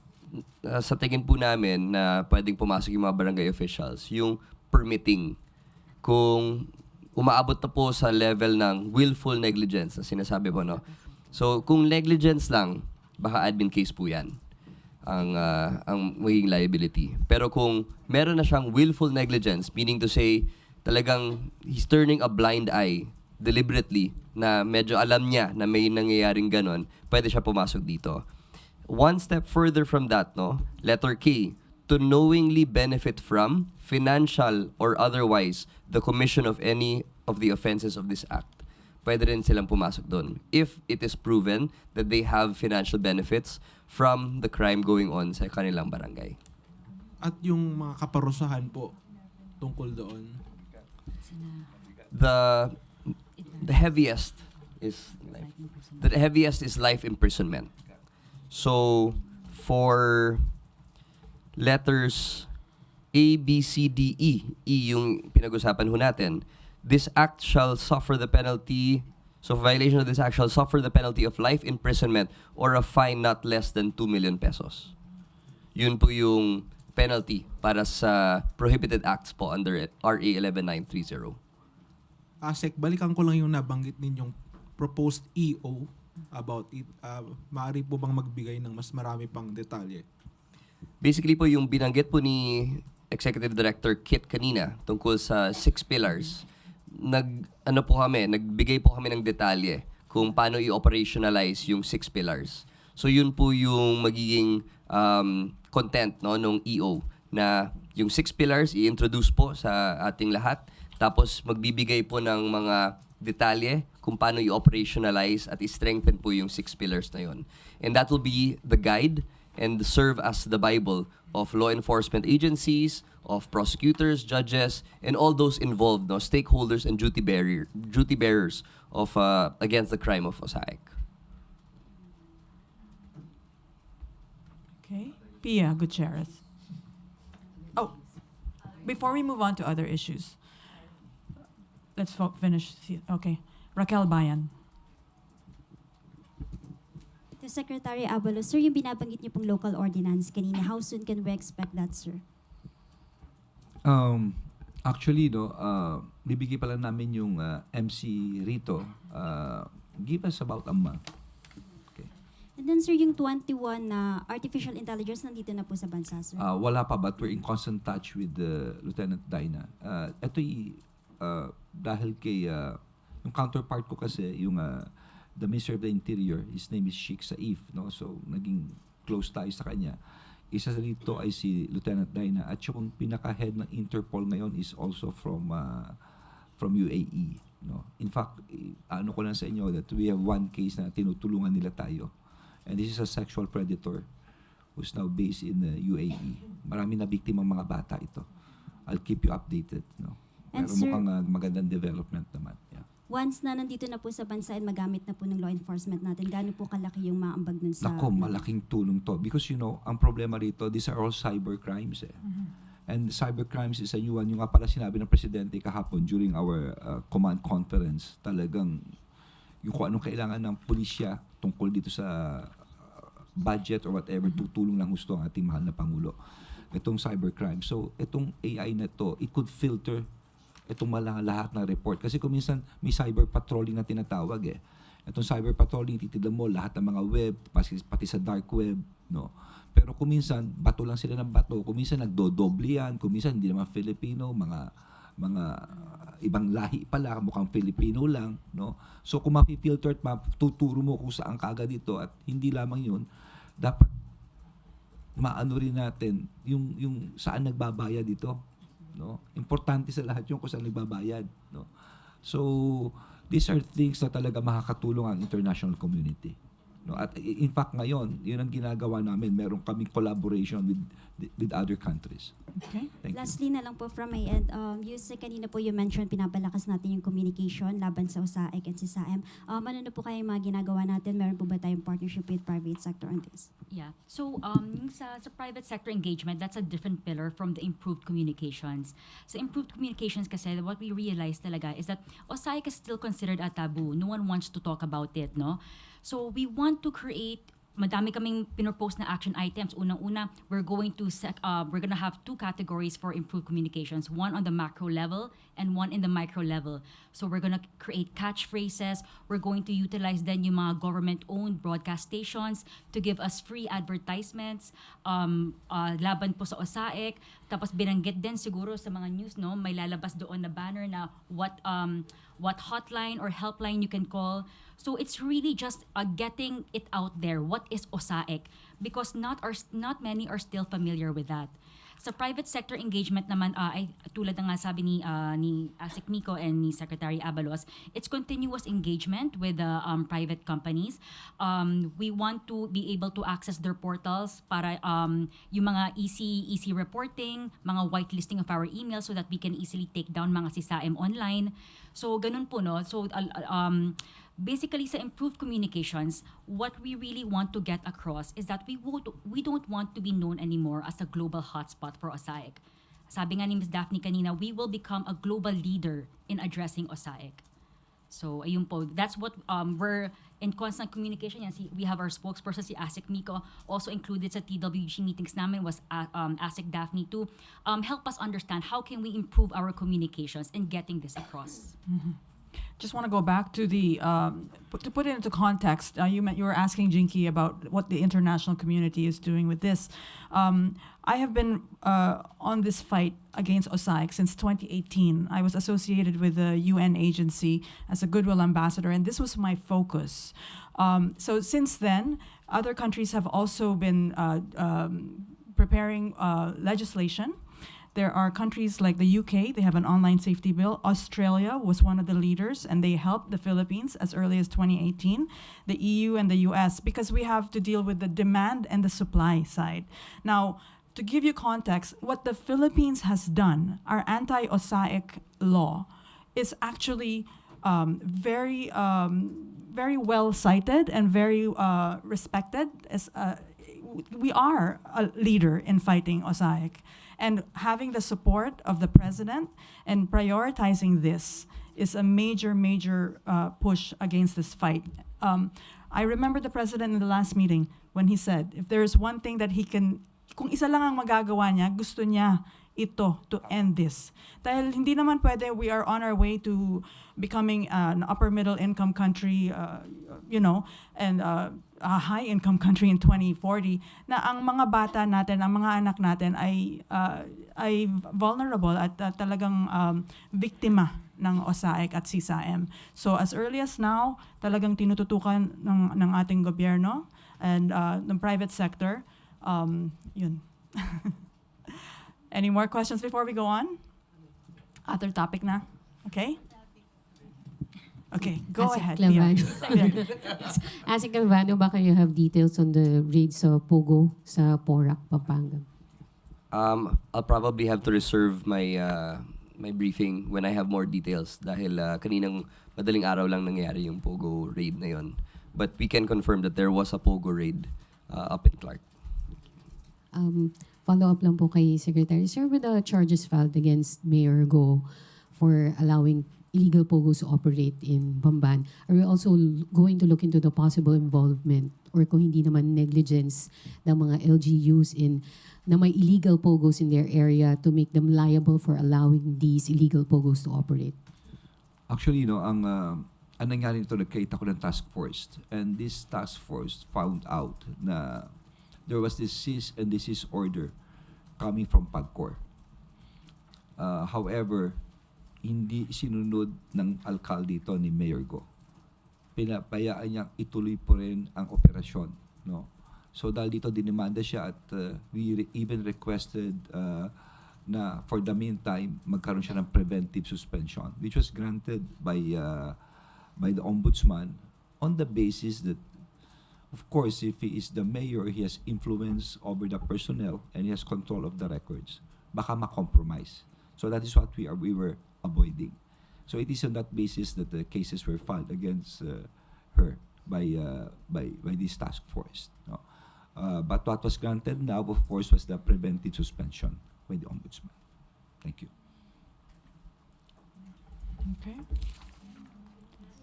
sa tingin po namin na pwedeng pumasok yung mga barangay officials, yung permitting. Kung umaabot na po sa level ng willful negligence na sinasabi po, no? So, kung negligence lang, baka admin case po yan ang magiging liability. Pero kung meron na siyang willful negligence, meaning to say, talagang he's turning a blind eye deliberately na medyo alam niya na may nangyayaring ganon, pwede siya pumasok dito. One step further from that, no? Letter K, to knowingly benefit from, financial or otherwise, the commission of any of the offenses of this act. Pwede rin silang pumasok doon if it is proven that they have financial benefits from the crime going on sa kanilang barangay. At yung mga kaparusahan po tungkol doon. The heaviest is life imprisonment. So for letters A, B, C, D, E, E yung pinag-usapan ho natin, this act shall suffer the penalty, so violation of this act shall suffer the penalty of life imprisonment or a fine not less than 2 million pesos. Yun po yung penalty para sa prohibited acts po under RA 11930. Asek, balikan ko lang yung nabanggit ninyong proposed EO about it. Maaari po bang magbigay ng mas marami pang detalye? Basically po yung binanggit po ni Executive Director Kit kanina tungkol sa 6 pillars. Nagbigay po kami ng detalye kung paano i-operationalize yung 6 pillars. So yun po yung magiging content, no, nung EO na yung 6 pillars i-introduce po sa ating lahat, tapos magbibigay po ng mga detalye kung paano i-operationalize at i-strengthen po yung 6 pillars na yun. And that will be the guide and serve as the Bible of law enforcement agencies, of prosecutors, judges, and all those involved, no, stakeholders and duty bearers of against the crime of Osaic. Okay. Pia Gutierrez. Oh, before we move on to other issues, let's finish. Okay. Raquel Bayan. To Secretary Abalos, sir, yung binabanggit niyo pong local ordinance kanina, how soon can we expect that, sir? Actually, no, bibigay pala namin yung MC rito. Give us about a month. Okay. And then, sir, yung 21 na artificial intelligence nandito na po sa bansa, sir? Wala pa, but we're in constant touch with Lieutenant Dina. Ito'y dahil kay yung counterpart ko kasi, yung the Minister of the Interior, his name is Sheikh Saif, no? So naging close tayo sa kanya. Isa rito ay si Lieutenant Dina at yung pinaka-head ng Interpol ngayon is also from UAE, no? In fact, ano ko lang sa inyo that we have one case na tinutulungan nila tayo. And this is a sexual predator who's now based in the UAE. Marami na biktima mga bata ito. I'll keep you updated, no? And Pero sir, mukhang magandang development naman. Yeah. once na nandito na po sa bansa and magamit na po ng law enforcement natin, gaano po kalaki yung maambag nun sa... Nako, malaking tulong to. Because you know, ang problema rito, these are all cyber crimes eh. Mm-hmm. And cyber crimes is a new one. Yung nga pala sinabi ng Presidente kahapon during our command conference, talagang yung kung anong kailangan ng pulisya tungkol dito sa budget or whatever, tutulong lang gusto ang ating mahal na Pangulo. Itong cybercrime. So, itong AI na to, it could filter itong lahat ng report. Kasi kung minsan may cyber patrolling na tinatawag eh. Itong cyber patrolling, titignan mo lahat ng mga web, pati sa dark web, no? Pero kung minsan, bato lang sila ng bato. Kung minsan nagdodoble yan. Kung minsan hindi naman Filipino, mga ibang lahi pala, mukhang Filipino lang, no? So kung mapi-filter at matuturo mo kung saan kaagad dito at hindi lamang yun, dapat maano rin natin yung saan nagbabayad dito, no? Importante sa lahat yung kung saan nagbabayad, no? So these are things na talaga makakatulong ang international community. No, at in fact ngayon, yun ang ginagawa namin. Meron kaming collaboration with other countries. Okay. Thank you. Lastly na lang po from my end, kanina po you mentioned pinapalakas natin yung communication laban sa USAIC at SISAM. Ano na po kayong mga ginagawa natin? Meron po ba tayong partnership with private sector on this? Yeah. So, sa private sector engagement, that's a different pillar from the improved communications. So, improved communications kasi, what we realize talaga is that OSAIC is still considered a taboo. No one wants to talk about it, no? So, we want to create, madami kaming pinropose na action items. Unang-una, we're gonna have 2 categories for improved communications. One on the macro level and one in the micro level. So we're gonna create catchphrases. We're going to utilize then yung mga government-owned broadcast stations to give us free advertisements. Laban po sa OSAIC. Tapos binanggit din siguro sa mga news, no? May lalabas doon na banner na what hotline or helpline you can call. So it's really just getting it out there. What is OSAIC? Because not many are still familiar with that. Sa private sector engagement naman, ay tulad ng nga sabi ni Asik Miko and ni Secretary Abalos, it's continuous engagement with private companies. We want to be able to access their portals para yung mga easy reporting, mga whitelisting of our emails so that we can easily take down mga SISAM online. So ganun po, no? So basically sa improved communications, what we really want to get across is that we don't want to be known anymore as a global hotspot for OSAIC. Sabi nga ni Ms. Daphne kanina, we will become a global leader in addressing OSAIC. So ayun po, that's what we're in constant communication. Yan, we have our spokesperson, si Asik Miko, also included sa TWG meetings namin was Asik Daphne to help us understand how can we improve our communications in getting this across. Mm-hmm. Just want to go back to the to put it into context. You were asking Jinky about what the international community is doing with this. I have been on this fight against OSAIC since 2018. I was associated with the UN agency as a goodwill ambassador, and this was my focus. So since then, other countries have also been preparing legislation. There are countries like the UK, they have an online safety bill. Australia was one of the leaders, and they helped the Philippines as early as 2018. The EU and the US, because we have to deal with the demand and the supply side. Now, to give you context, what the Philippines has done, our anti-OSAIC law, is actually very well cited and very respected. We are a leader in fighting OSAIC. And having the support of the president and prioritizing this is a major push against this fight. I remember the president in the last meeting when he said, if there is one thing that he can, kung isa lang ang magagawa niya, gusto niya ito to end this. Dahil hindi naman pwede, we are on our way to becoming an upper middle income country, and a high income country in 2040, na ang mga bata natin, ang mga anak natin ay vulnerable at talagang biktima ng OSAIC at SISAM. So as early as now, talagang tinututukan ng ating gobyerno and ng private sector. Yun. Any more questions before we go on? Other topic na? Okay? Okay, go ahead. Clavano. Asik Clavano, baka you have details on the raid sa Pogo sa Porac, Pampanga? I'll probably have to reserve my my briefing when I have more details dahil kaninang madaling araw lang nangyari yung Pogo raid na yon. But we can confirm that there was a Pogo raid up in Clark. Follow-up lang po kay Secretary. Sir, with the charges filed against Mayor Go for allowing illegal pogos to operate in Bamban, are we also going to look into the possible involvement or kung hindi naman negligence ng mga LGUs na may illegal pogos in their area to make them liable for allowing these illegal pogos to operate? Actually, ang nangyari nito, nagkita ko ng task force. And this task force found out na there was this cease and desist order coming from PAGCOR. However, hindi sinunod ng alkalde ito ni Mayor Go. Pinapayaan niyang ituloy po rin ang operasyon. No? So dahil dito dinimanda siya at we even requested na for the meantime magkaroon siya ng preventive suspension, which was granted by the Ombudsman on the basis that of course, if he is the mayor, he has influence over the personnel and he has control of the records. Baka ma-compromise. So that is what we were avoiding. So it is on that basis that the cases were filed against her by this task force. No? But what was granted now, of course, was the preventive suspension by the Ombudsman. Thank you. Okay.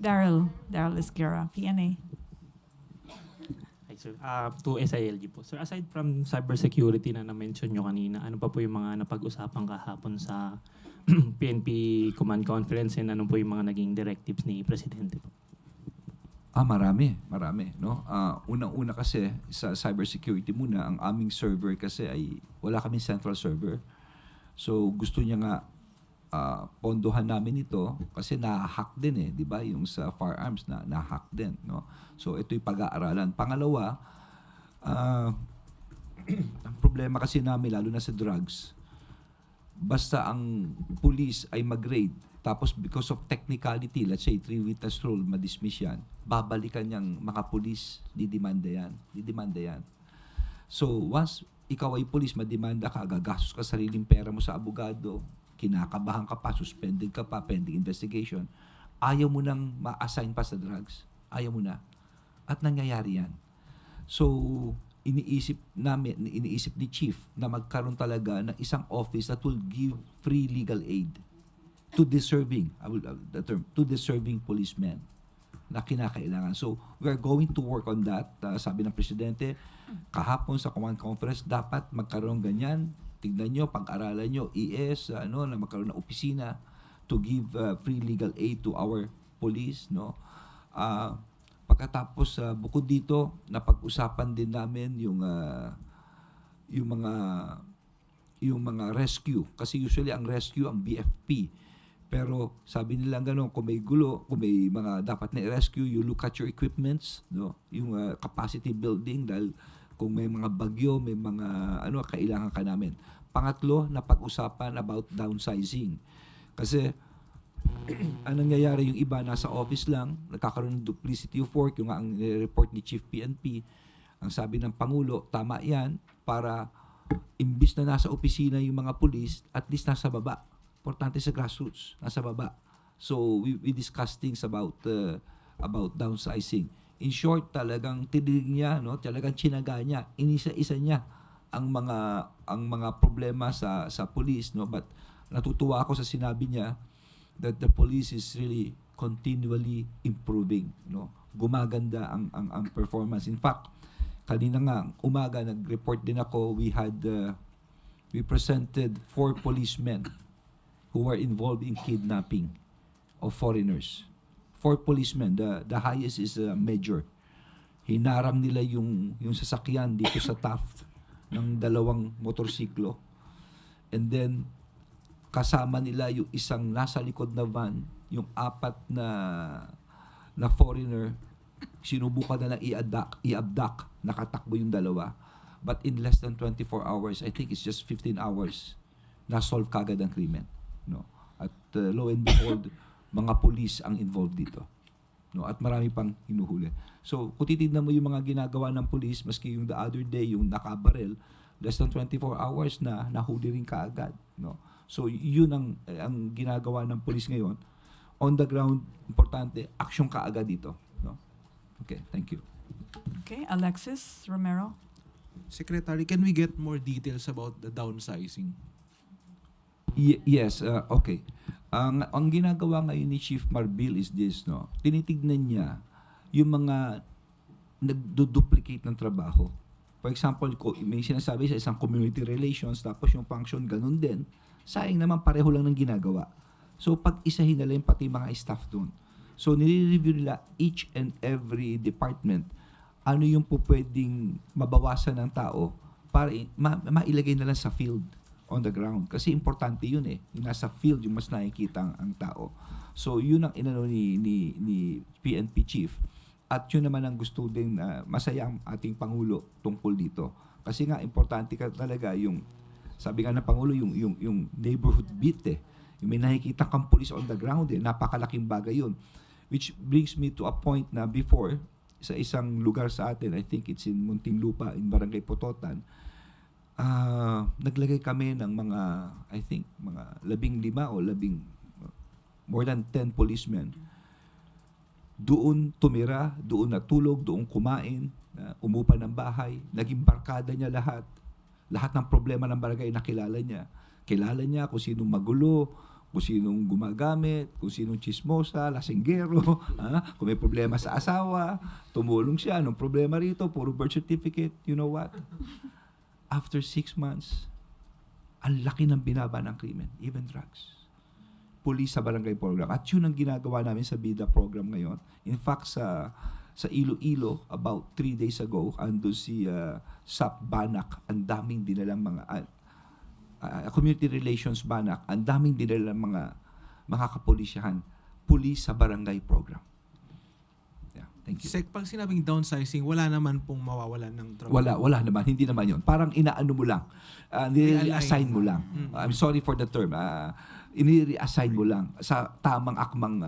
Daryl Esguerra, PNA. Hi, sir. To SILG po. Sir, aside from cybersecurity na na-mention nyo kanina, ano pa po yung mga napag-usapan kahapon sa PNP Command Conference and ano po yung mga naging directives ni Presidente po? Marami, no? Unang-una kasi sa cybersecurity muna, ang aming server kasi ay wala kaming central server. So gusto niya nga pondohan namin ito kasi na-hack din di ba? Yung sa firearms na-hack din, no? So ito'y pag-aaralan. Pangalawa, ang problema kasi namin lalo na sa drugs, basta ang police ay mag-raid, tapos because of technicality, let's say 3 witness rule, madismiss yan, babalikan niyang mga police, didemanda yan. So once ikaw ay police, mademanda ka, gagastos ka sariling pera mo sa abogado, kinakabahan ka pa, suspended ka pa, pending investigation, ayaw mo nang ma-assign pa sa drugs. Ayaw mo na. At nangyayari yan. So, iniisip ni Chief na magkaroon talaga ng isang office that will give free legal aid to deserving, to deserving policemen na kinakailangan. So, we are going to work on that. Sabi ng Presidente, kahapon sa Command Conference, dapat magkaroon ganyan. Tignan nyo, pag-aralan nyo, ES, na magkaroon ng opisina to give free legal aid to our police, no? Pagkatapos, bukod dito, napag-usapan din namin yung mga rescue. Kasi usually ang rescue, ang BFP. Pero sabi nila gano'n, kung may gulo, kung may mga dapat na i-rescue, you look at your equipments, no? Yung capacity building, dahil kung may mga bagyo, may mga kailangan ka namin. Pangatlo, napag-usapan about downsizing. Kasi ang nangyayari, yung iba nasa office lang, nagkakaroon ng duplicity of work, yung ang report ni Chief PNP, ang sabi ng Pangulo, tama yan, para imbis na nasa opisina yung mga police, at least nasa baba. Importante sa grassroots, nasa baba. So we discussed things about downsizing. In short, talagang tinilig niya, no? Talagang tsinaga niya, inisa-isa niya ang mga problema sa police, no? But natutuwa ako sa sinabi niya that the police is really continually improving, no? Gumaganda ang performance. In fact, kanina nga umaga nag-report din ako, we presented 4 policemen who were involved in kidnapping of foreigners. 4 policemen. The highest is a major. Hinarang nila yung sasakyan dito sa Taft ng 2 motorsiklo. And then, kasama nila yung isang nasa likod na van, yung 4 na foreigner, sinubukan na lang i-abduct, nakatakbo yung 2. But in less than 24 hours, I think it's just 15 hours, na-solve kagad ang krimen. No? At lo and behold, mga police ang involved dito. No? At marami pang hinuhuli. So, kung titignan mo yung mga ginagawa ng police, maski yung the other day, yung nakabarel, less than 24 hours na nahuli rin kaagad. No? So, yun ang ginagawa ng police ngayon. On the ground, importante, aksyon kaagad dito. No? Okay, thank you. Okay, Alexis Romero. Secretary, can we get more details about the downsizing? Yes, okay. Ang ginagawa ngayon ni Chief Marbil is this, no? Tinitignan niya yung mga nagduduplicate ng trabaho. For example, may sinasabi sa isang community relations, tapos yung function ganun din, sayang naman pareho lang ng ginagawa. So, pag-isahin nila yung pati mga staff doon. So, nire-review nila each and every department, ano yung po pwedeng mabawasan ng tao para mailagay na lang sa field, on the ground. Kasi importante yun yung nasa field, yung mas nakikita ang tao. So, yun ang inano ni PNP Chief. At yun naman ang gusto din, masaya ang ating Pangulo tungkol dito. Kasi nga, importante ka talaga yung, sabi nga ng Pangulo, yung neighborhood beat Yung may nakikita kang police on the ground napakalaking bagay yun. Which brings me to a point na before, sa isang lugar sa atin, I think it's in Muntinlupa, in Barangay Pototan, naglagay kami ng mga, I think, mga 15 o more than 10 policemen. Doon tumira, doon natulog, doon kumain, umupa ng bahay, naging barkada niya lahat. Lahat ng problema ng barangay nakilala niya. Kilala niya kung sinong magulo, kung sinong gumagamit, kung sinong chismosa, lasinggero, kung may problema sa asawa, tumulong siya. Anong problema rito? Puro birth certificate. You know what? After 6 months, ang laki ng binaba ng krimen, even drugs. Police sa barangay program. At yun ang ginagawa namin sa BIDA program ngayon. In fact, sa Iloilo, about 3 days ago, ando si SAP Banak, ang daming dinalang mga community relations Banak, ang daming dinalang mga kapolisyahan, police sa barangay program. Yeah, thank you. Sec, pag sinabing downsizing, wala naman pong mawawalan ng trabaho. Wala naman, hindi naman yun. Parang inaano mo lang, nire-assign mo lang. I'm sorry for the term. Ini-reassign mo lang sa tamang akmang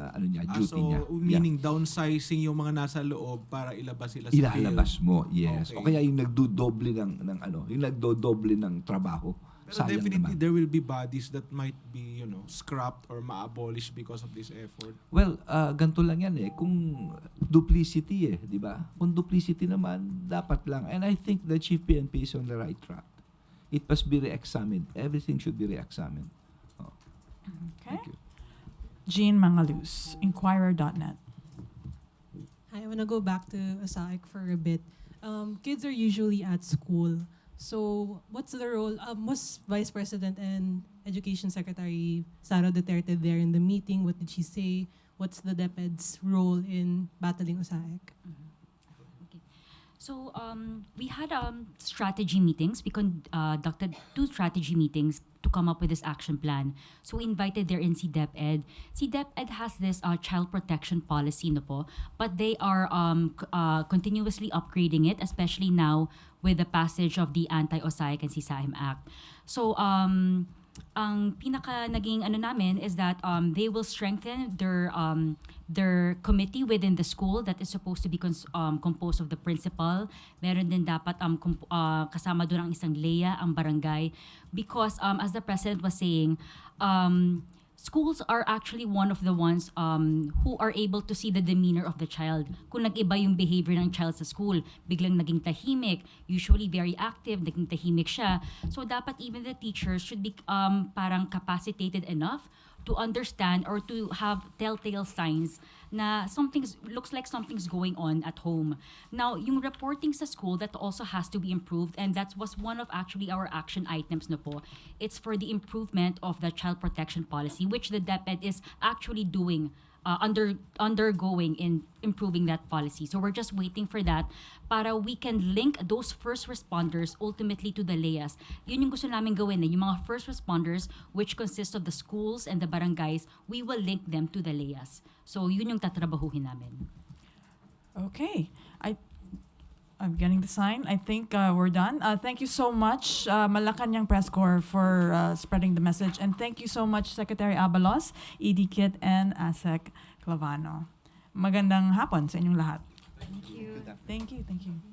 duty niya. So, meaning downsizing yung mga nasa loob para ilabas sila sa Ilalabas field. mo, yes. Okay. O kaya yung nagdodoble yung nagdodoble ng trabaho. Pero Sayang definitely naman. there will be bodies that might be, scrapped or ma-abolish because of this effort. Well, ganito lang yan kung duplicity di ba? Kung duplicity naman, dapat lang. And I think the Chief PNP is on the right track. It must be re-examined. Everything should be re-examined. Okay. Thank you. Jean Mangaluz, Inquirer.net. I want to go back to ASAIC for a bit. Kids are usually at school. So what's the role? Was Vice President and Education Secretary Sara Duterte there in the meeting? What did she say? What's the DepEd's role in battling ASAIC? So we had strategy meetings. We conducted 2 strategy meetings to come up with this action plan. So we invited there in si DepEd. Si DepEd has this child protection policy but they are continuously upgrading it, especially now with the passage of the Anti-OSAIC and CSAIM Act. So ang pinaka naging namin is that they will strengthen their committee within the school that is supposed to be composed of the principal. Meron din dapat kasama doon ang isang leya, ang barangay, because as the president was saying, schools are actually one of the ones who are able to see the demeanor of the child. Kung nag-iba yung behavior ng child sa school, biglang naging tahimik, usually very active, naging tahimik siya. So dapat even the teachers should be parang capacitated enough to understand or to have telltale signs na looks like something's going on at home. Now, yung reporting sa school, that also has to be improved, and that was one of actually our action items It's for the improvement of the child protection policy, which the DepEd is actually doing, undergoing in improving that policy. So we're just waiting for that para we can link those first responders ultimately to the LEAs. Yun yung gusto namin gawin yung mga first responders, which consist of the schools and the barangays, we will link them to the LEAs. So yun yung tatrabahuhin namin. Okay. I'm getting the sign. I think we're done. Thank you so much, Malacañang Press Corps, for spreading the message. And thank you so much, Secretary Abalos, ED Kit, and ASEC Clavano. Magandang hapon sa inyong lahat. Thank you. Thank you.